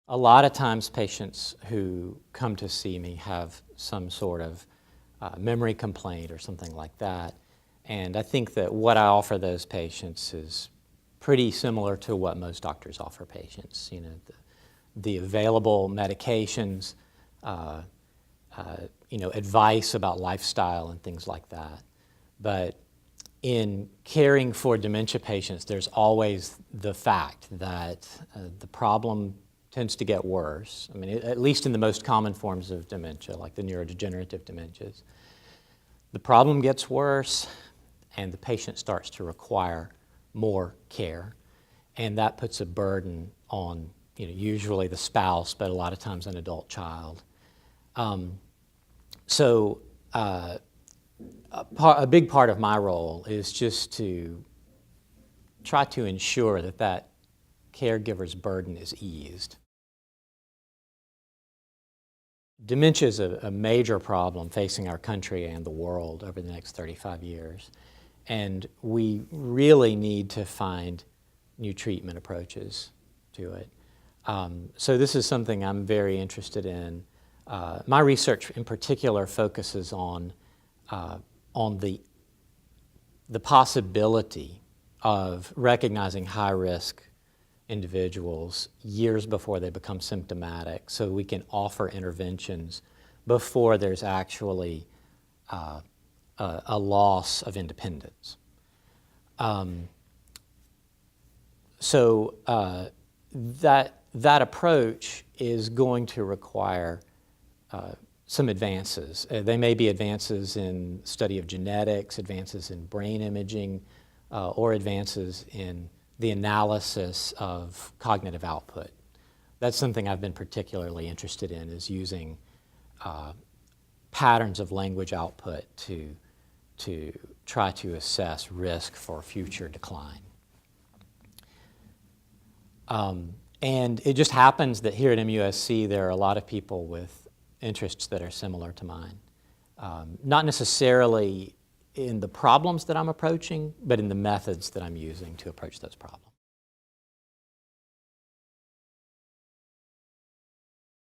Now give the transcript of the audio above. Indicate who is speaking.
Speaker 1: A lot of times patients who come to see me have some sort of memory complaint or something like that. And I think that what I offer those patients is pretty similar to what most doctors offer patients. You know, the available medications, advice about lifestyle and things like that. But in caring for dementia patients, there's always the fact that the problem tends to get worse. I mean, at least in the most common forms of dementia, like the neurodegenerative dementias. The problem gets worse, and the patient starts to require more care, and that puts a burden on, usually the spouse, but a lot of times an adult child. A big part of my role is just to try to ensure that that caregiver's burden is eased. Dementia is a major problem facing our country and the world over the next 35 years. And we really need to find new treatment approaches to it. So this is something I'm very interested in. My research in particular focuses on the possibility of recognizing high-risk individuals years before they become symptomatic, so we can offer interventions before there's actually a loss of independence. That approach is going to require some advances. They may be advances in study of genetics, advances in brain imaging, or advances in the analysis of cognitive output. That's something I've been particularly interested in, is using patterns of language output to try to assess risk for future decline. And it just happens that here at MUSC there are a lot of people with interests that are similar to mine. Not necessarily in the problems that I'm approaching, but in the methods that I'm using to approach those problems.